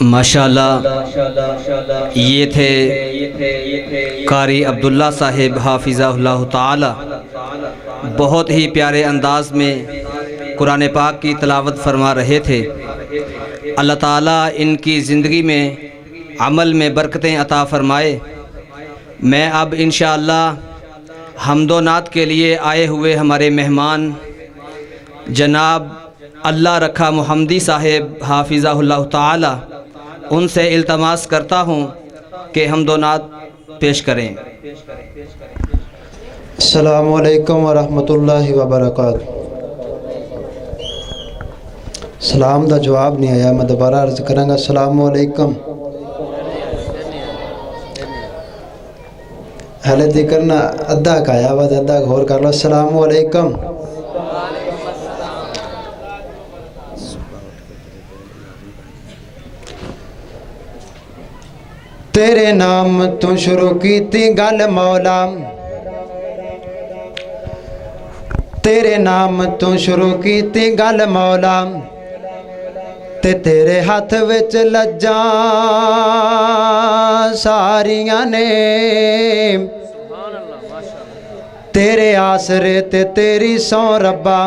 माशाअल्लाह ये थे कारी अब्दुल्ला साहिब हाफिज़हुल्लाह ताला। बहुत ही प्यारे अंदाज में कुरान पाक की तिलावत फरमा रहे थे। अल्लाह ताला इनकी ज़िंदगी में अमल में बरकतें अता फ़रमाए। मैं अब इंशाअल्लाह हम्दो नात के लिए आए हुए हमारे मेहमान जनाब अल्लाह रखा मुहम्मदी साहिब हाफिज़हुल्लाह ताला उनसे इल्तमास करता हूँ कि हम्दो नात पेश करें। अस्सलामु अलैकुम व रहमतुल्लाहि व बरकातुहू। सलाम का जवाब नहीं आया, मैं दोबारा अर्ज करांगा। अस्सलामु अलैकुम। हले तक ना अद्धा का आया वा, अद्धा गौर कर लो। अस्सलामु अलैकुम। तेरे नाम तू शुरू की थी गल मौला, तेरे नाम तू शुरू की थी गल मौला, ते तेरे हाथ विच लज्जा सारियां ने, तेरे आसरे ते तेरी सौ रब्बा,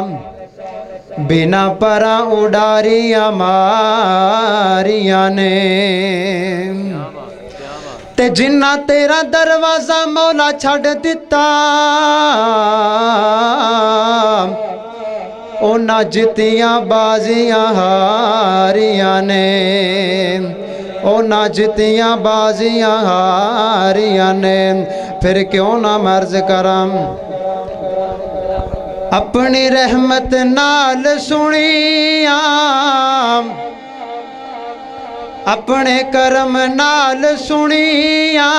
बिना परा उडारियां मारियां ने। ते जिन्ना तेरा दरवाज़ा मौला छड़ दिता, उन्ना जितियां बाजियां हारियां ने, उन्ना जितियां बाजियां हारियां ने। फिर क्यों ना मर्ज करम अपनी रहमत नाल सुनिया, अपने करम नाल सुनिया,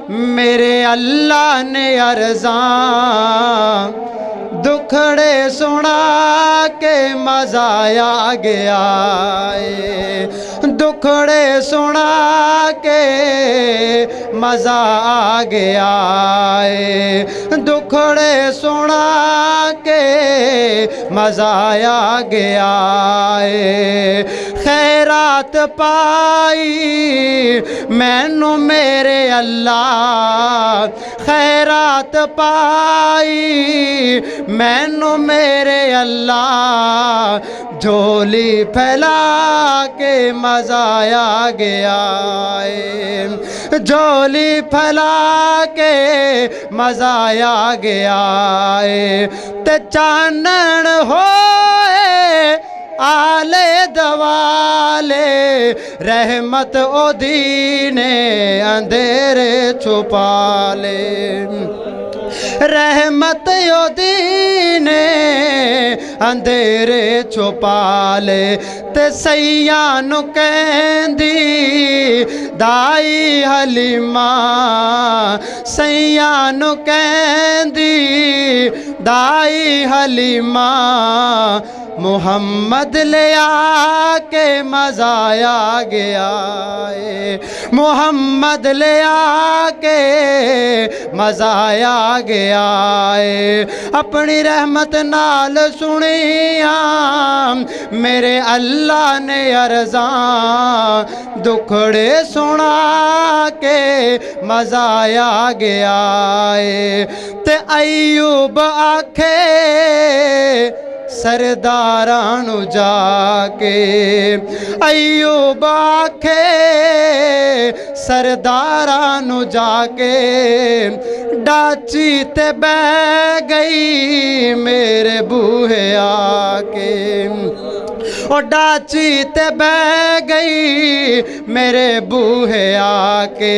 मेरे अल्लाह ने अर्ज़ां दुखड़े सुना के मज़ा आ गया, दुखड़े सुना के मज़ा आ गया, दुखड़े सुना के मज़ा आ गया। खैरात पाई मैनू मेरे अल्लाह, खैरात पाई मैनू मेरे अल्लाह, झोली फैला के मज़ा आ गया, झोली फैला के मज़ा आ गया। ते चानन होए आले दवाले, रहमत ओदी ने अंधेरे छुपा ले, रहमत ओदी ने अंधेरे छुपा ले। ते सैयां नू कहंदी दाई हलीमा, सैयां नू कहंदी दाई हलीमा, मुहम्मद ले आके मज़ा आ गया, मुहम्मद ले आके मज़ा आ गया। अपनी रहमत नाल सुनिया मेरे अल्लाह ने अर्ज़ां, दुखड़े सुना के मज़ा आ गया। ते अय्यूब आखे सरदारां नू जाके, अय्यूब आखे सरदारां नू जाके, डाची ते बह गई मेरे बूहे आके, ओ डाची ते बह गई मेरे बूहे आके।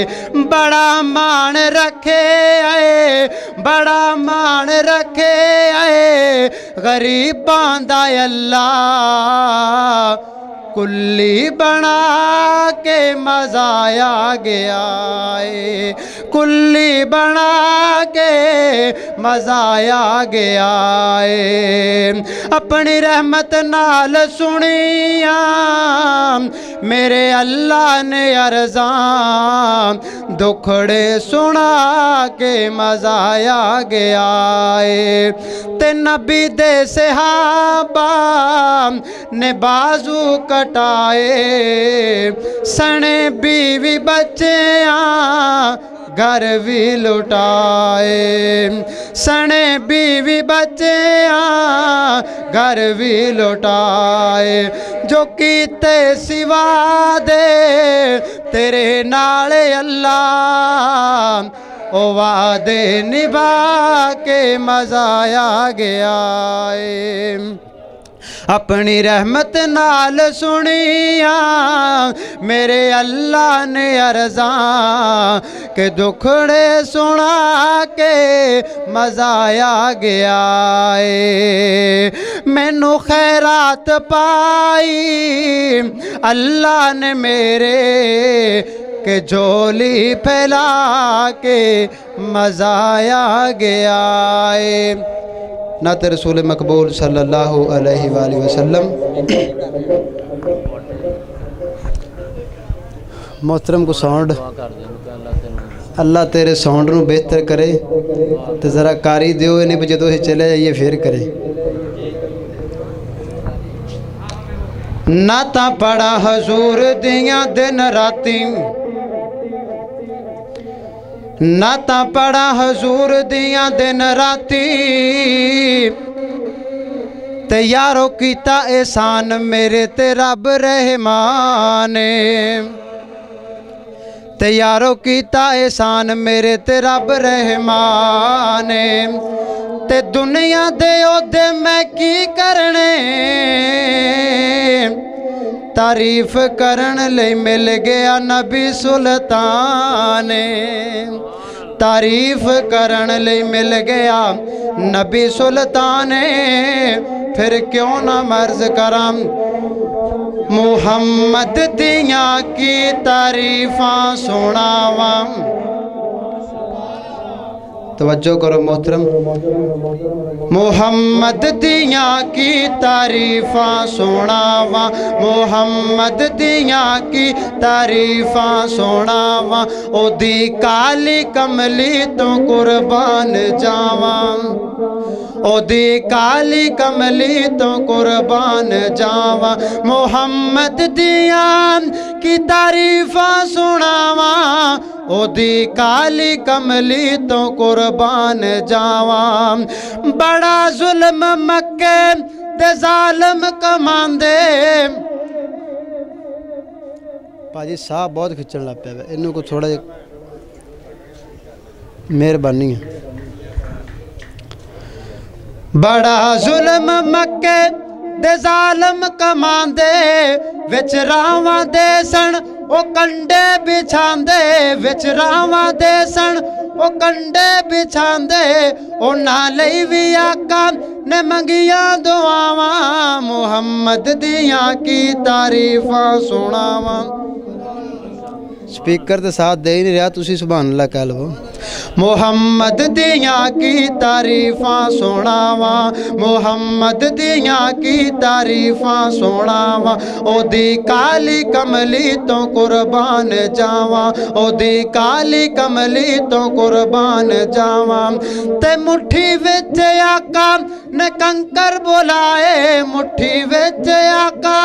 बड़ा मान रखे आए, बड़ा मान रखे आए, गरीबां दा अल्लाह, कुल्ली बना के मज़ा आ गया, कुल्ली बना के मज़ा आ गया। अपनी रहमत नाल सुनिया मेरे अल्लाह ने अर्ज़ां, दुखड़े सुना के मज़ा आ गया है। ते नबी दे सहाबा ने बाजू कटाए, सने बीवी बच्चियां घर भी लुटाए, सने बीवी बच्चियां घर भी लुटाए। जो कीते सिवा दे तेरे नाल अल्लाह, ओ वादे निभा के मज़ा आ गया है। अपनी रहमत नाल सुनिया मेरे अल्लाह ने अर्ज़ा के दुखड़े सुना के मज़ा आ गया है। मैनू खैरात पाई अल्लाह ने मेरे के झोली फैला के मज़ा आ गया है। नात रसूल मकबूल सल्लल्लाहु अलैहि वसल्लम। मोहतरम को साउंड अल्लाह तेरे साउंड नू बेहतर करे तो ज़रा कारी दियो, नहीं भी जो चले जाइए फिर करे। नाता पड़ा हजूर दियां दिन राती, नाता पड़ा हजूर दियां दिन राती, ते यारो कीता एहसान मेरे ते रब रहमान, ते यारो कीता एहसान मेरे ते रब रहमान। ते दुनिया दे ओदे मैं की करने, तारीफ करन लई मिल गया नबी सुल्तान, तारीफ करन लई मिल गया नबी सुल्तान। फिर क्यों ना मर्ज करां मुहम्मद दियां की तारीफां सुनावां। तवज्जो करो मोहतरम, मुहम्मद दियां की तारीफां सुनावा, मुहम्मद दियां की तारीफां सुनावा। ओदी काली कमली तो कुर्बान जावां, ओदी काली कमली तो कुर्बान जावा। मुहम्मद दियां की तारीफां सुनावा, ओदी काली कमली तो कुर्बान जावा। बड़ा जुल्म मक्के दे जालिम कमांदे। भाजी साह बहुत खिंचन लग पिया, इनू को थोड़ा मेहरबानी है। बड़ा जुल्म मक्के दे जालिम कमांदे, विच रावां दे सन ओ कंडे बिछांदे, विच रावां दे सन ओ कंडे बिछांदे। उन्हां लई भी आका ने मंगिया दुआवां, मुहम्मद दियां की तारीफां सुनावां। स्पीकर तो साथ दे ही नहीं रहा, तुसी सुभान अल्लाह कह लो। मुहम्मद दियां की तारीफां सुनावा, मुहम्मद दियां की तारीफां सुनावा। ओदी काली कमली तो कुर्बान जावा, ओदी काली कमली तो कुर्बान जावा। ते मुट्ठी विच आका ने कंकर बुलाए, मुट्ठी विच आका,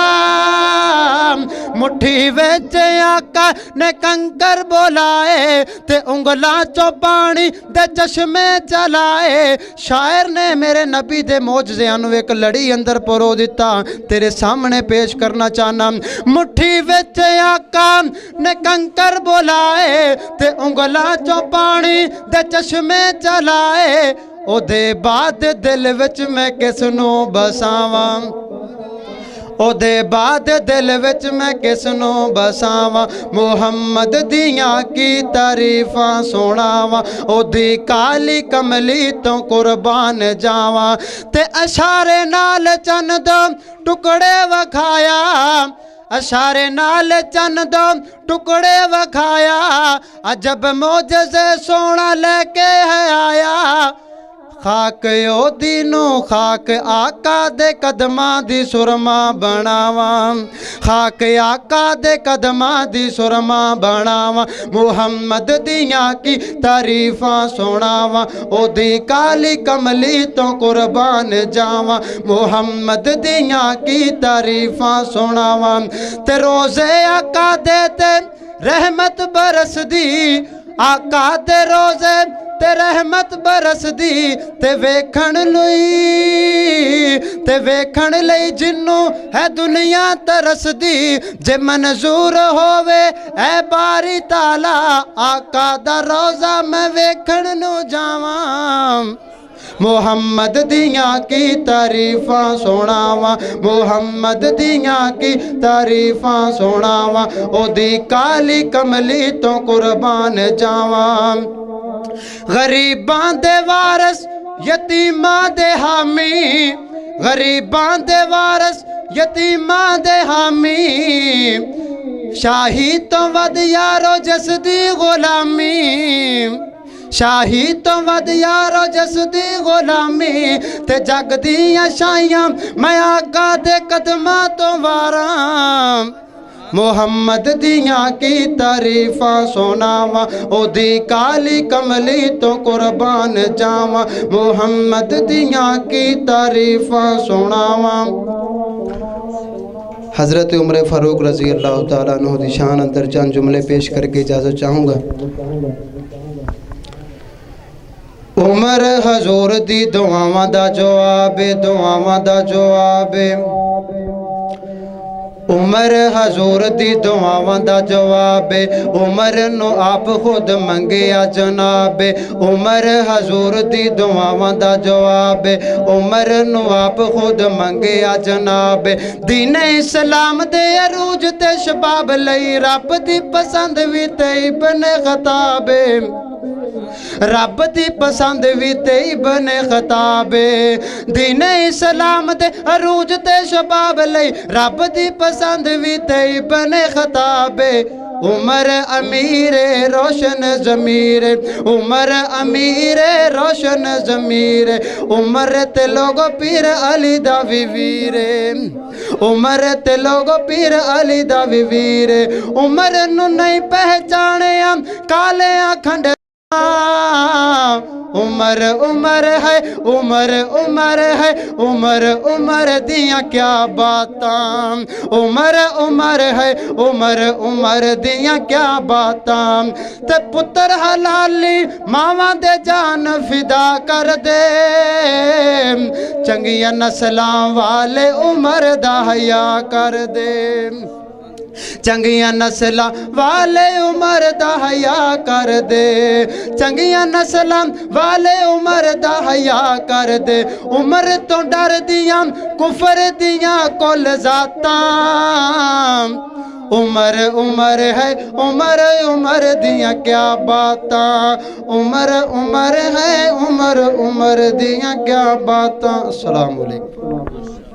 मुट्ठी विच आका ने कंकर बुलाए। ते उंगलां चो पानी दे चश्मे चलाए। शायर ने मेरे नबी दे मोजज़ियां नूं एक लड़ी अंदर परो दिता, तेरे सामने पेश करना चाहना। मुट्ठी विच आका ने कंकर बुलाए, ते उंगलां चो पानी दे चश्मे चलाए। ओदे बाद दिल विच मैं किस नूं बसावां, ओदे बाद दिल विच मैं किस नूं बसावां। मुहम्मद दियां की तारीफां सुनावां, ओदी काली कमली तो कुर्बान जावां। ते इशारे नाल चन्न दो टुकड़े वखाया, इशारे नाल चन्न दो टुकड़े वखाया। अजब मोजज़े सोना लेके है आया, खाक ओदी नू खाक आका दे कदमां दी सुरमा बनावां खाक आका दे कदमां दी सुरमा बनावां मुहम्मद दियां की तारीफां सुनावां ओदी काली कमली तो कुर्बान जावां मुहम्मद दियां की तारीफां सुनावां ते रोज़े आका दे ते रहमत बरसदी आका दे रोज़े ते रहमत बरसदी ते वेखण लई जिन्नू है दुनिया तरसदी जे मंजूर होवे ऐ बारी ताला आका दा रोज़ा मैं वेखण नू जावां मुहम्मद दियां की तारीफां सुनावां मुहम्मद दियां की तारीफां सुनावां ओदी काली कमली तो कुर्बान जावां गरीबां दे वारस यतीमां दे हामी गरीबां दे वारस यतीमां दे हामी शाही तो वध यारो जसदी गुलामी शाही तो वध यारो जसदी गुलामी ते जग दियां शाइयां मैं आका दे कदमां तो वारां मुहम्मद दियां की तारीफां सुनावां ओदी काली कमली तो कुर्बान जावां मुहम्मद दियां की तारीफां सुनावां हज़रत उमर फ़ारूक रज़ी अल्लाह तआला अन्हु दी शान अंदर चंद जुमले पेश करके इजाज़त चाहूँगा। उमर हजूर दी दुआवां दा जवाब दुआवां दा जवाब उमर हजूर दी दुआवां दा जवाब उमर नु आप खुद मंगिया जनाब उमर हजूर दी दुआवां दा जवाब उमर नु आप खुद मंगिया जनाब दीन इस्लाम दे अरूज ते शबाब लई रब दी पसंद भी ते इब्न खताब रब दी पसंद भी ते इब्न खताब दीन इस्लाम दे अरूज ते शबाब लई रब दी पसंद भी ते इब्न खताब उमर अमीर रोशन ज़मीर उमर अमीर रोशन ज़मीर उमर ते लोगो पीर अली दा वीर उमर ते लोगो पीर अली दा वीर उमर नु नहीं पहचाने काले खंड उमर उमर है उमर उमर है उमर उमर दियां क्या बातां उमर उमर है उमर उमर दियां क्या बातां ते पुत्र हलाली मावां दे जान फिदा कर दे चंगिया नस्लां वाले उमर दा हया कर दे चंगिया नस्लां वाले उमर दा हया कर दे चंगिया नस्लां वाले उमर दा हया कर दे उमर तो डर दियां कुफर दियां कुल जातां उमर उमर है उमर उमर दियां क्या बातां उमर उमर है उमर उमर दियां क्या बातां। अस्सलाम वालेकुम।